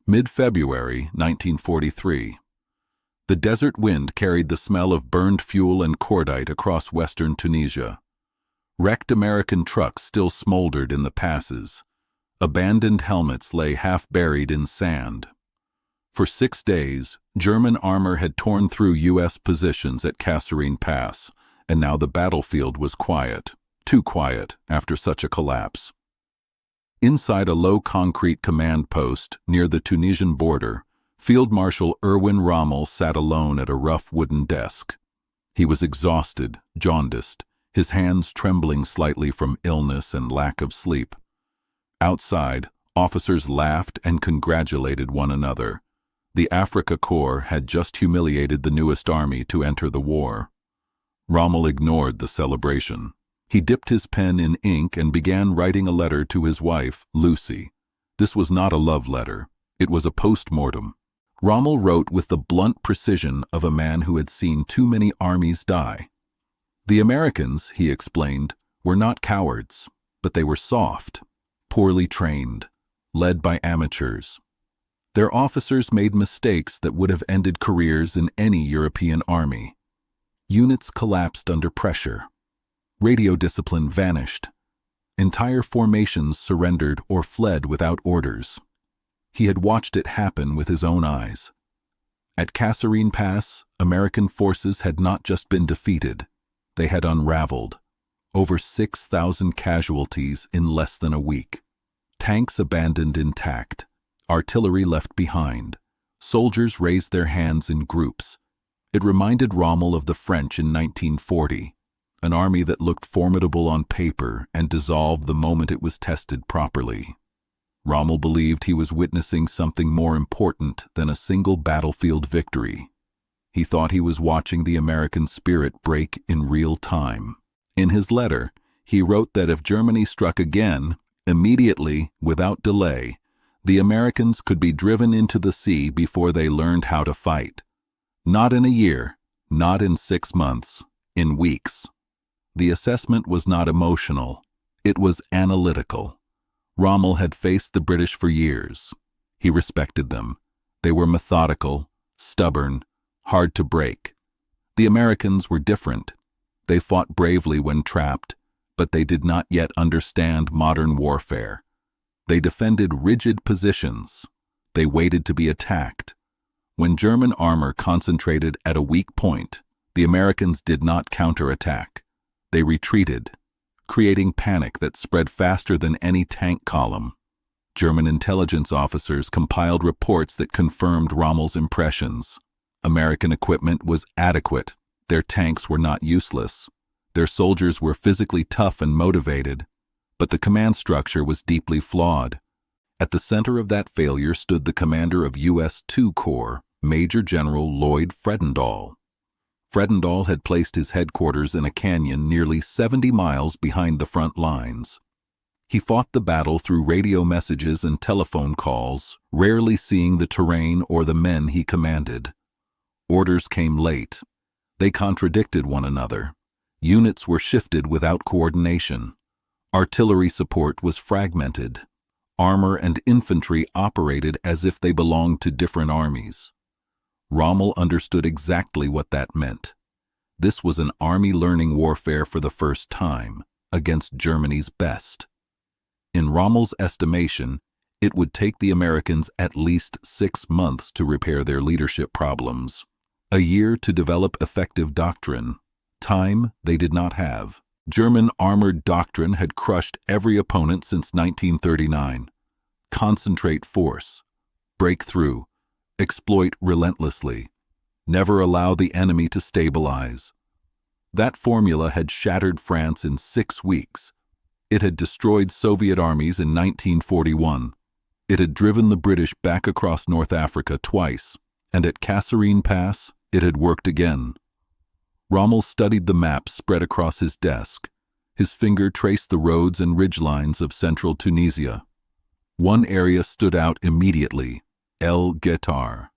Mid-February 1943. The desert wind carried the smell of burned fuel and cordite across western Tunisia. Wrecked American trucks still smoldered in the passes. Abandoned helmets lay half-buried in sand. For 6 days, German armor had torn through U.S. positions at Kasserine Pass, and now the battlefield was quiet, too quiet after such a collapse. Inside a low concrete command post near the Tunisian border, Field Marshal Erwin Rommel sat alone at a rough wooden desk. He was exhausted, jaundiced, his hands trembling slightly from illness and lack of sleep. Outside, officers laughed and congratulated one another. The Africa Corps had just humiliated the newest army to enter the war. Rommel ignored the celebration. He dipped his pen in ink and began writing a letter to his wife, Lucy. This was not a love letter. It was a post-mortem. Rommel wrote with the blunt precision of a man who had seen too many armies die. The Americans, he explained, were not cowards, but they were soft, poorly trained, led by amateurs. Their officers made mistakes that would have ended careers in any European army. Units collapsed under pressure. Radio discipline vanished. Entire formations surrendered or fled without orders. He had watched it happen with his own eyes. At Kasserine Pass, American forces had not just been defeated, they had unraveled. Over 6,000 casualties in less than a week. Tanks abandoned intact. Artillery left behind. Soldiers raised their hands in groups. It reminded Rommel of the French in 1940. An army that looked formidable on paper and dissolved the moment it was tested properly. Rommel believed he was witnessing something more important than a single battlefield victory. He thought he was watching the American spirit break in real time. In his letter, he wrote that if Germany struck again, immediately, without delay, the Americans could be driven into the sea before they learned how to fight. Not in a year, not in 6 months, in weeks. The assessment was not emotional. It was analytical. Rommel had faced the British for years. He respected them. They were methodical, stubborn, hard to break. The Americans were different. They fought bravely when trapped, but they did not yet understand modern warfare. They defended rigid positions. They waited to be attacked. When German armor concentrated at a weak point, the Americans did not counterattack. They retreated, creating panic that spread faster than any tank column. German intelligence officers compiled reports that confirmed Rommel's impressions. American equipment was adequate. Their tanks were not useless. Their soldiers were physically tough and motivated, but the command structure was deeply flawed. At the center of that failure stood the commander of U.S. II Corps, Major General Lloyd Fredendall. Fredendall had placed his headquarters in a canyon nearly 70 miles behind the front lines. He fought the battle through radio messages and telephone calls, rarely seeing the terrain or the men he commanded. Orders came late. They contradicted one another. Units were shifted without coordination. Artillery support was fragmented. Armor and infantry operated as if they belonged to different armies. Rommel understood exactly what that meant. This was an army learning warfare for the first time, against Germany's best. In Rommel's estimation, it would take the Americans at least 6 months to repair their leadership problems, a year to develop effective doctrine. Time they did not have. German armored doctrine had crushed every opponent since 1939. Concentrate force, break through, exploit relentlessly, never allow the enemy to stabilize. That formula had shattered France in 6 weeks. It had destroyed Soviet armies in 1941. It had driven the British back across North Africa twice, and at Kasserine Pass, it had worked again. Rommel studied the maps spread across his desk. His finger traced the roads and ridgelines of central Tunisia. One area stood out immediately: El Guettar.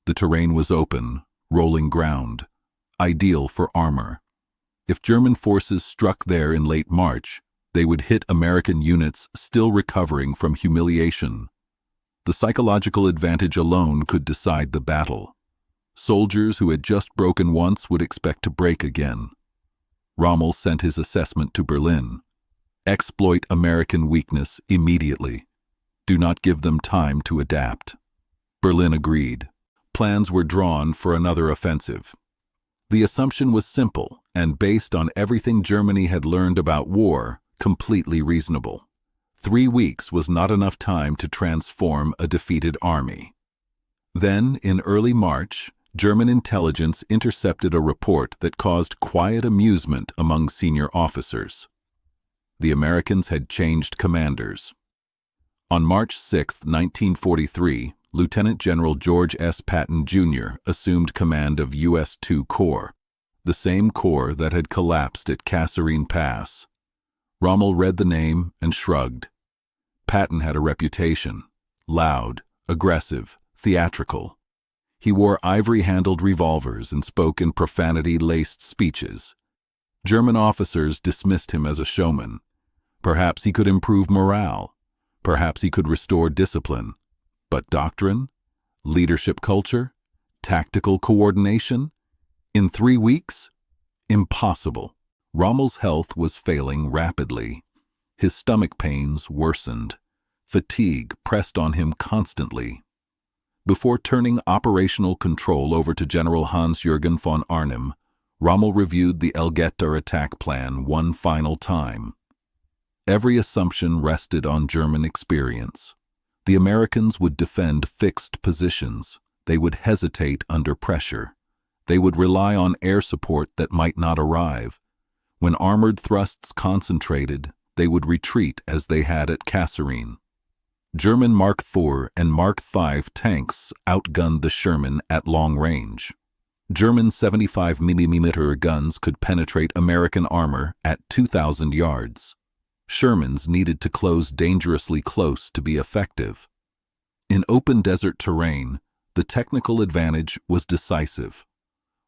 The terrain was open, rolling ground, ideal for armor. If German forces struck there in late March, they would hit American units still recovering from humiliation. The psychological advantage alone could decide the battle. Soldiers who had just broken once would expect to break again. Rommel sent his assessment to Berlin. Exploit American weakness immediately. Do not give them time to adapt. Berlin agreed. Plans were drawn for another offensive. The assumption was simple and based on everything Germany had learned about war, completely reasonable. 3 weeks was not enough time to transform a defeated army. Then, in early March, German intelligence intercepted a report that caused quiet amusement among senior officers. The Americans had changed commanders. On March 6, 1943, Lieutenant General George S. Patton, Jr. assumed command of U.S. 2 Corps, the same corps that had collapsed at Kasserine Pass. Rommel read the name and shrugged. Patton had a reputation: loud, aggressive, theatrical. He wore ivory-handled revolvers and spoke in profanity-laced speeches. German officers dismissed him as a showman. Perhaps he could improve morale. Perhaps he could restore discipline. But doctrine? Leadership culture? Tactical coordination? In 3 weeks? Impossible. Rommel's health was failing rapidly. His stomach pains worsened. Fatigue pressed on him constantly. Before turning operational control over to General Hans-Jürgen von Arnim, Rommel reviewed the Elgeter attack plan one final time. Every assumption rested on German experience. The Americans would defend fixed positions. They would hesitate under pressure. They would rely on air support that might not arrive. When armored thrusts concentrated, they would retreat as they had at Kasserine. German Mark IV and Mark V tanks outgunned the Sherman at long range. German 75mm guns could penetrate American armor at 2,000 yards. Shermans needed to close dangerously close to be effective. In open desert terrain, the technical advantage was decisive.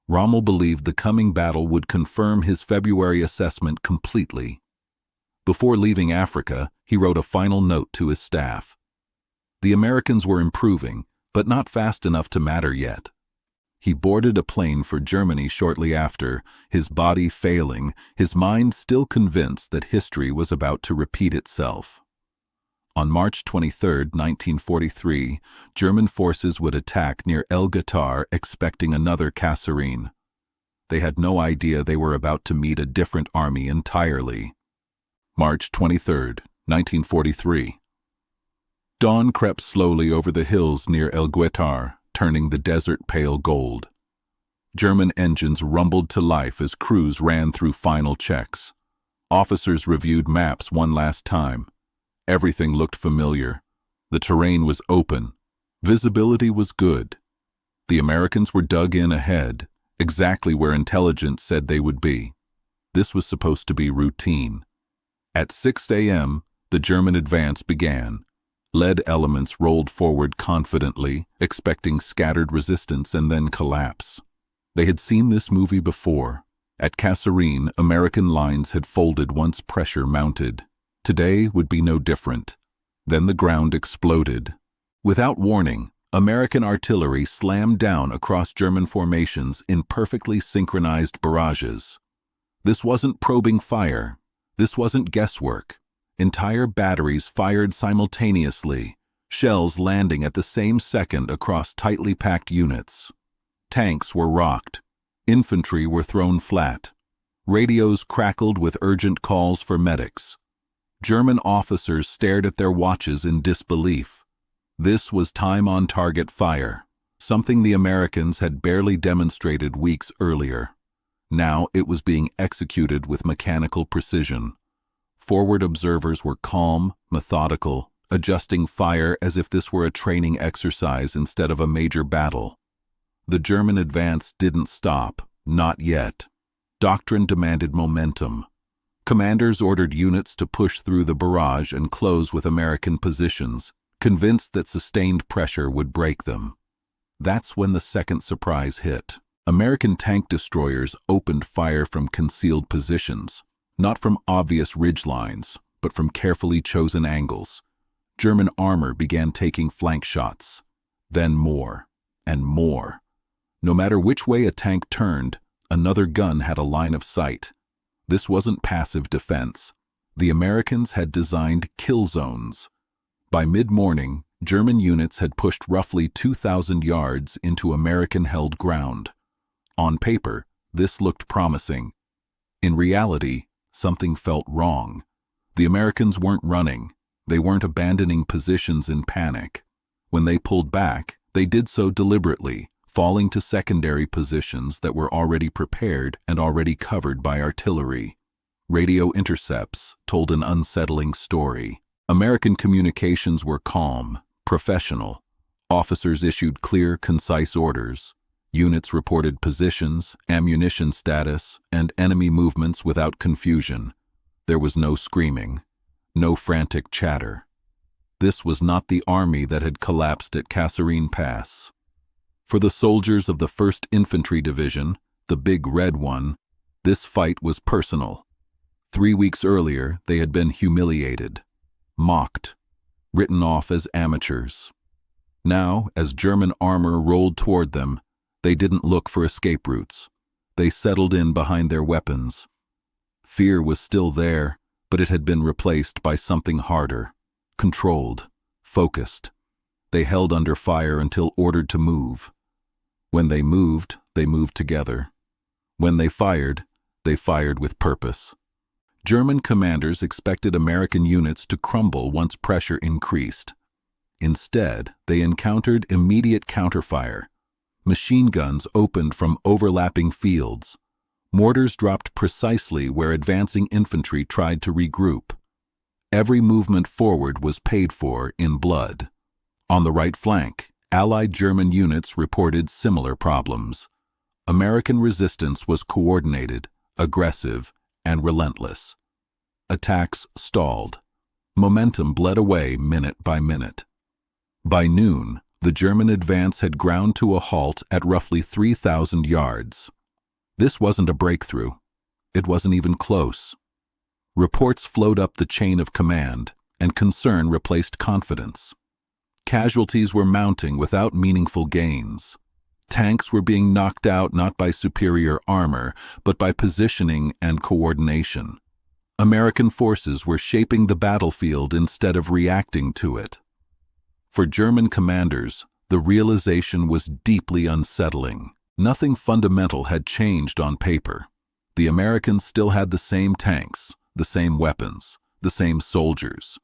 Rommel believed the coming battle would confirm his February assessment completely. Before leaving Africa, he wrote a final note to his staff. The Americans were improving, but not fast enough to matter yet. He boarded a plane for Germany shortly after, his body failing, his mind still convinced that history was about to repeat itself. On March 23, 1943, German forces would attack near Elgeter, expecting another Kasserine. They had no idea they were about to meet a different army entirely. March 23, 1943. Dawn crept slowly over the hills near Elgeter, turning the desert pale gold. German engines rumbled to life as crews ran through final checks. Officers reviewed maps one last time. Everything looked familiar. The terrain was open. Visibility was good. The Americans were dug in ahead, exactly where intelligence said they would be. This was supposed to be routine. At 6 a.m., the German advance began. Lead elements rolled forward confidently, expecting scattered resistance and then collapse. They had seen this movie before. At Kasserine, American lines had folded once pressure mounted. Today would be no different. Then the ground exploded. Without warning, American artillery slammed down across German formations in perfectly synchronized barrages. This wasn't probing fire. This wasn't guesswork. Entire batteries fired simultaneously, shells landing at the same second across tightly packed units. Tanks were rocked. Infantry were thrown flat. Radios crackled with urgent calls for medics. German officers stared at their watches in disbelief. This was time-on-target fire, something the Americans had barely demonstrated weeks earlier. Now it was being executed with mechanical precision. Forward observers were calm, methodical, adjusting fire as if this were a training exercise instead of a major battle. The German advance didn't stop, not yet. Doctrine demanded momentum. Commanders ordered units to push through the barrage and close with American positions, convinced that sustained pressure would break them. That's when the second surprise hit. American tank destroyers opened fire from concealed positions, not from obvious ridge lines, but from carefully chosen angles. German armor began taking flank shots. Then more and more. No matter which way a tank turned, another gun had a line of sight. This wasn't passive defense. The Americans had designed kill zones. By mid-morning, German units had pushed roughly 2,000 yards into American-held ground. On paper, this looked promising. In reality, something felt wrong. The Americans weren't running. They weren't abandoning positions in panic. When they pulled back, they did so deliberately, falling to secondary positions that were already prepared and already covered by artillery. Radio intercepts told an unsettling story. American communications were calm, professional. Officers issued clear, concise orders. Units reported positions, ammunition status, and enemy movements without confusion. There was no screaming, no frantic chatter. This was not the army that had collapsed at Kasserine Pass. For the soldiers of the 1st Infantry Division, the Big Red One, this fight was personal. 3 weeks earlier, they had been humiliated, mocked, written off as amateurs. Now, as German armor rolled toward them, they didn't look for escape routes. They settled in behind their weapons. Fear was still there, but it had been replaced by something harder, controlled, focused. They held under fire until ordered to move. When they moved together. When they fired with purpose. German commanders expected American units to crumble once pressure increased. Instead, they encountered immediate counterfire. Machine guns opened from overlapping fields. Mortars dropped precisely where advancing infantry tried to regroup. Every movement forward was paid for in blood. On the right flank, Allied German units reported similar problems. American resistance was coordinated, aggressive, and relentless. Attacks stalled. Momentum bled away minute by minute. By noon, the German advance had ground to a halt at roughly 3,000 yards. This wasn't a breakthrough. It wasn't even close. Reports flowed up the chain of command, and concern replaced confidence. Casualties were mounting without meaningful gains. Tanks were being knocked out not by superior armor, but by positioning and coordination. American forces were shaping the battlefield instead of reacting to it. For German commanders, the realization was deeply unsettling. Nothing fundamental had changed on paper. The Americans still had the same tanks, the same weapons, the same soldiers.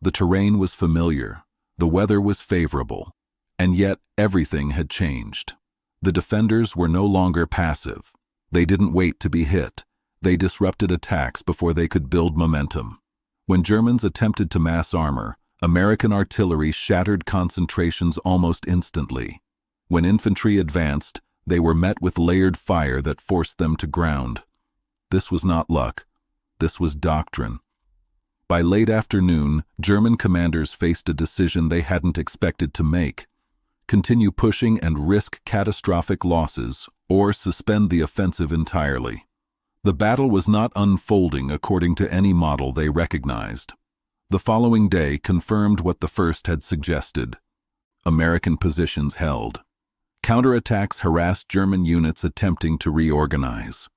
The terrain was familiar. The weather was favorable. And yet everything had changed. The defenders were no longer passive. They didn't wait to be hit. They disrupted attacks before they could build momentum. When Germans attempted to mass armor, American artillery shattered concentrations almost instantly. When infantry advanced, they were met with layered fire that forced them to ground. This was not luck. This was doctrine. By late afternoon, German commanders faced a decision they hadn't expected to make: continue pushing and risk catastrophic losses, or suspend the offensive entirely. The battle was not unfolding according to any model they recognized. The following day confirmed what the first had suggested. American positions held. Counterattacks harassed German units attempting to reorganize.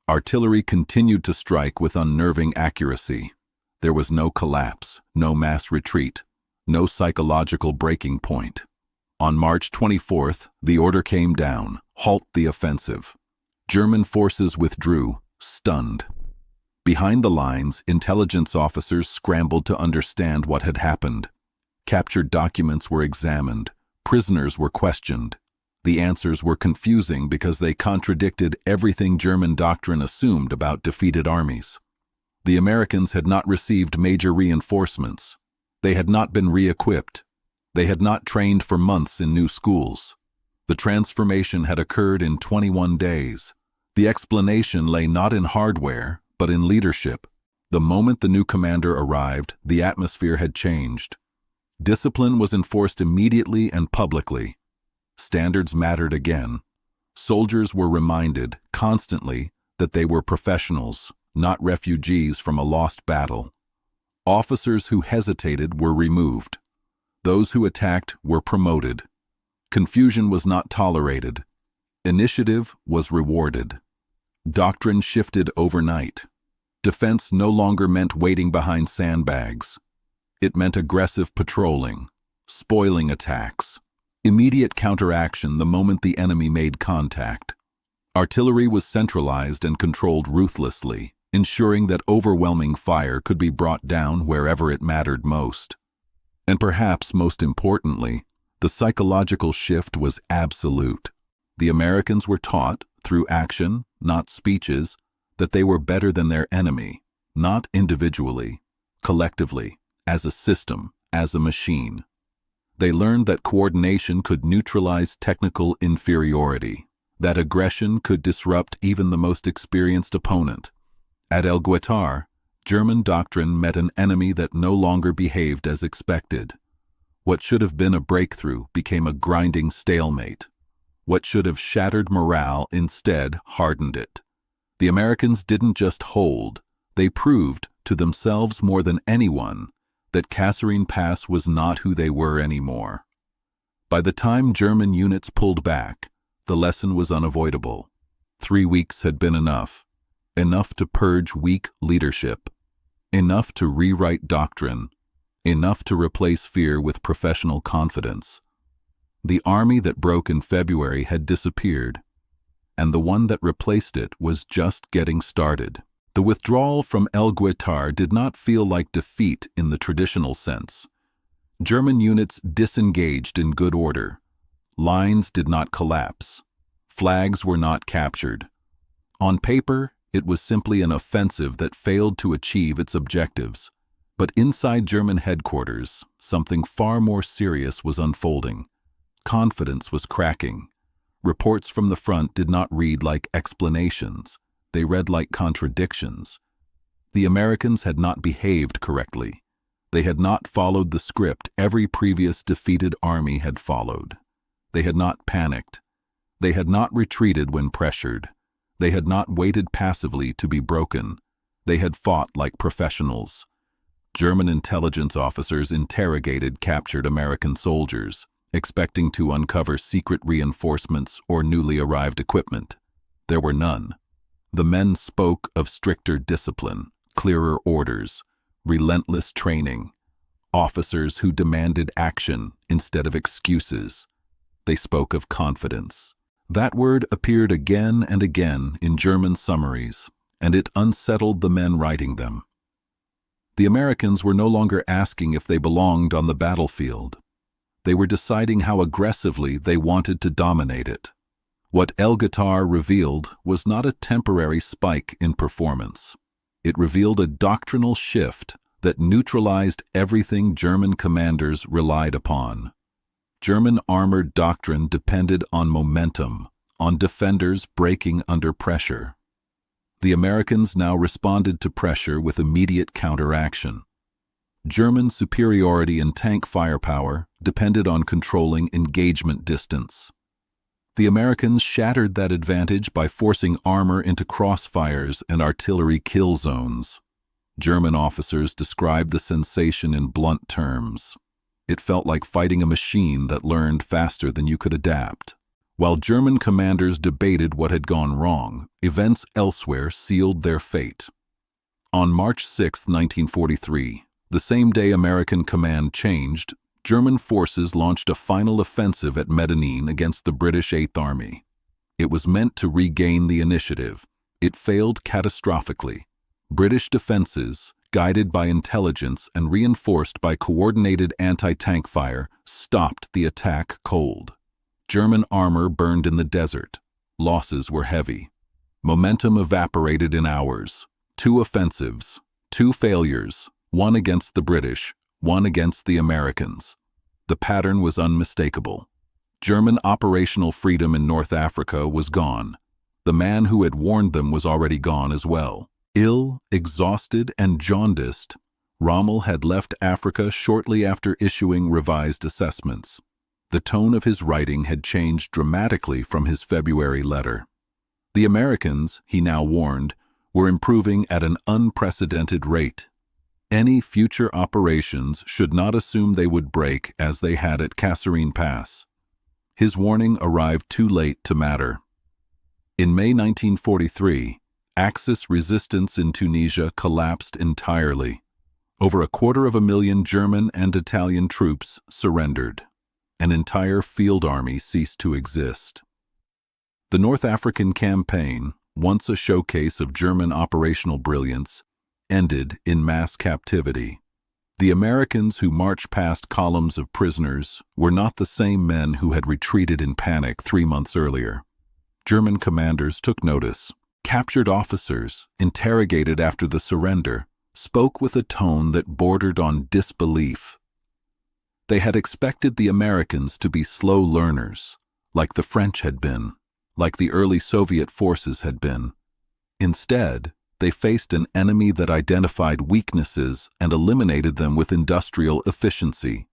Artillery continued to strike with unnerving accuracy. There was no collapse, no mass retreat, no psychological breaking point. On March 24th, the order came down: halt the offensive. German forces withdrew, stunned. Behind the lines, intelligence officers scrambled to understand what had happened. Captured documents were examined. Prisoners were questioned. The answers were confusing because they contradicted everything German doctrine assumed about defeated armies. The Americans had not received major reinforcements. They had not been re-equipped. They had not trained for months in new schools. The transformation had occurred in 21 days. The explanation lay not in hardware, but in leadership. The moment the new commander arrived, the atmosphere had changed. Discipline was enforced immediately and publicly. Standards mattered again. Soldiers were reminded, constantly, that they were professionals, not refugees from a lost battle. Officers who hesitated were removed. Those who attacked were promoted. Confusion was not tolerated. Initiative was rewarded. Doctrine shifted overnight. Defense no longer meant waiting behind sandbags. It meant aggressive patrolling, spoiling attacks, immediate counteraction the moment the enemy made contact. Artillery was centralized and controlled ruthlessly, ensuring that overwhelming fire could be brought down wherever it mattered most. And perhaps most importantly, the psychological shift was absolute. The Americans were taught, through action, not speeches, that they were better than their enemy, not individually, collectively, as a system, as a machine. They learned that coordination could neutralize technical inferiority, that aggression could disrupt even the most experienced opponent. At El Guetar, German doctrine met an enemy that no longer behaved as expected. What should have been a breakthrough became a grinding stalemate. What should have shattered morale instead hardened it. The Americans didn't just hold, they proved, to themselves more than anyone, that Kasserine Pass was not who they were anymore. By the time German units pulled back, the lesson was unavoidable. 3 weeks had been enough. Enough to purge weak leadership. Enough to rewrite doctrine. Enough to replace fear with professional confidence. The army that broke in February had disappeared, and the one that replaced it was just getting started. The withdrawal from El Guetar did not feel like defeat in the traditional sense. German units disengaged in good order. Lines did not collapse. Flags were not captured. On paper, it was simply an offensive that failed to achieve its objectives. But inside German headquarters, something far more serious was unfolding. Confidence was cracking. Reports from the front did not read like explanations. They read like contradictions. The Americans had not behaved correctly. They had not followed the script every previous defeated army had followed. They had not panicked. They had not retreated when pressured. They had not waited passively to be broken. They had fought like professionals. German intelligence officers interrogated captured American soldiers, expecting to uncover secret reinforcements or newly arrived equipment. There were none. The men spoke of stricter discipline, clearer orders, relentless training, officers who demanded action instead of excuses. They spoke of confidence. That word appeared again and again in German summaries, and it unsettled the men writing them. The Americans were no longer asking if they belonged on the battlefield. They were deciding how aggressively they wanted to dominate it. What El Guetar revealed was not a temporary spike in performance. It revealed a doctrinal shift that neutralized everything German commanders relied upon. German armored doctrine depended on momentum, on defenders breaking under pressure. The Americans now responded to pressure with immediate counteraction. German superiority in tank firepower depended on controlling engagement distance. The Americans shattered that advantage by forcing armor into crossfires and artillery kill zones. German officers described the sensation in blunt terms. It felt like fighting a machine that learned faster than you could adapt. While German commanders debated what had gone wrong, events elsewhere sealed their fate. On March 6, 1943, the same day American command changed, German forces launched a final offensive at Medellin against the British Eighth Army. It was meant to regain the initiative. It failed catastrophically. British defenses, guided by intelligence and reinforced by coordinated anti-tank fire, stopped the attack cold. German armor burned in the desert. Losses were heavy. Momentum evaporated in hours. 2 offensives, 2 failures, one against the British, one against the Americans. The pattern was unmistakable. German operational freedom in North Africa was gone. The man who had warned them was already gone as well. Ill, exhausted, and jaundiced, Rommel had left Africa shortly after issuing revised assessments. The tone of his writing had changed dramatically from his February letter. The Americans, he now warned, were improving at an unprecedented rate. Any future operations should not assume they would break as they had at Kasserine Pass. His warning arrived too late to matter. In May 1943, Axis resistance in Tunisia collapsed entirely. Over 250,000 German and Italian troops surrendered. An entire field army ceased to exist. The North African campaign, once a showcase of German operational brilliance, ended in mass captivity. The Americans who marched past columns of prisoners were not the same men who had retreated in panic 3 months earlier. German commanders took notice. Captured officers, interrogated after the surrender, spoke with a tone that bordered on disbelief. They had expected the Americans to be slow learners, like the French had been, like the early Soviet forces had been. Instead, they faced an enemy that identified weaknesses and eliminated them with industrial efficiency.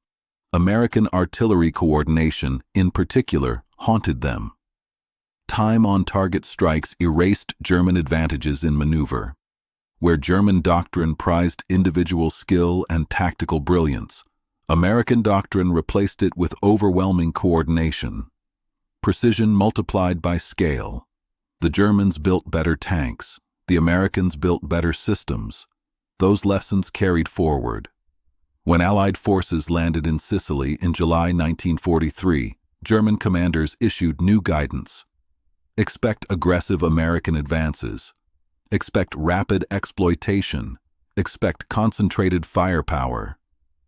American artillery coordination, in particular, haunted them. Time-on-target strikes erased German advantages in maneuver. Where German doctrine prized individual skill and tactical brilliance, American doctrine replaced it with overwhelming coordination. Precision multiplied by scale. The Germans built better tanks. The Americans built better systems. Those lessons carried forward. When Allied forces landed in Sicily in July 1943, German commanders issued new guidance. Expect aggressive American advances. Expect rapid exploitation. Expect concentrated firepower.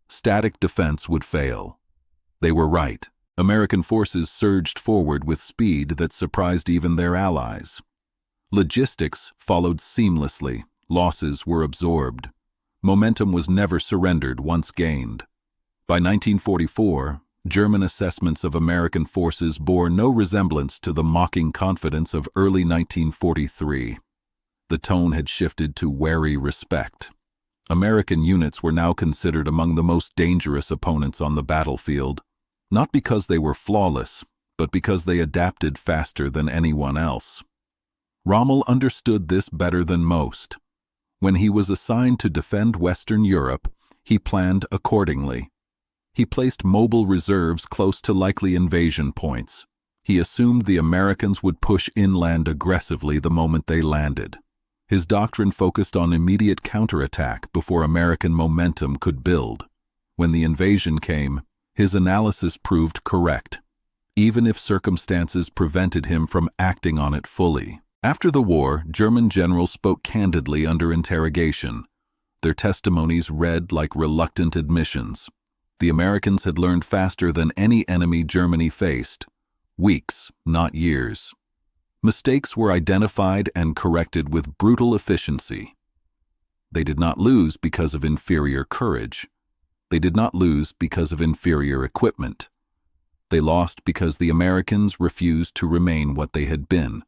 Static defense would fail. They were right. American forces surged forward with speed that surprised even their allies. Logistics followed seamlessly. Losses were absorbed. Momentum was never surrendered once gained. By 1944, German assessments of American forces bore no resemblance to the mocking confidence of early 1943. The tone had shifted to wary respect. American units were now considered among the most dangerous opponents on the battlefield, not because they were flawless, but because they adapted faster than anyone else. Rommel understood this better than most. When he was assigned to defend Western Europe, he planned accordingly. He placed mobile reserves close to likely invasion points. He assumed the Americans would push inland aggressively the moment they landed. His doctrine focused on immediate counterattack before American momentum could build. When the invasion came, his analysis proved correct, even if circumstances prevented him from acting on it fully. After the war, German generals spoke candidly under interrogation. Their testimonies read like reluctant admissions. The Americans had learned faster than any enemy Germany faced. Weeks, not years. Mistakes were identified and corrected with brutal efficiency. They did not lose because of inferior courage. They did not lose because of inferior equipment. They lost because the Americans refused to remain what they had been.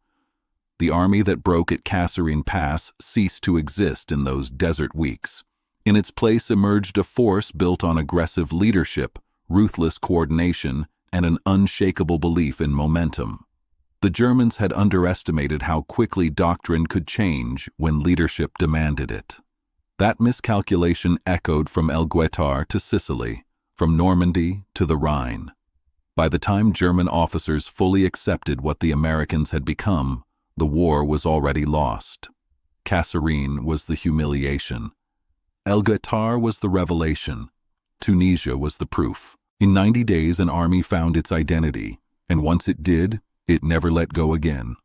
The army that broke at Kasserine Pass ceased to exist in those desert weeks. In its place emerged a force built on aggressive leadership, ruthless coordination, and an unshakable belief in momentum. The Germans had underestimated how quickly doctrine could change when leadership demanded it. That miscalculation echoed from El Guetar to Sicily, from Normandy to the Rhine. By the time German officers fully accepted what the Americans had become, the war was already lost. Kasserine was the humiliation. El Guetar was the revelation. Tunisia was the proof. In 90 days, an army found its identity, and once it did, it never let go again.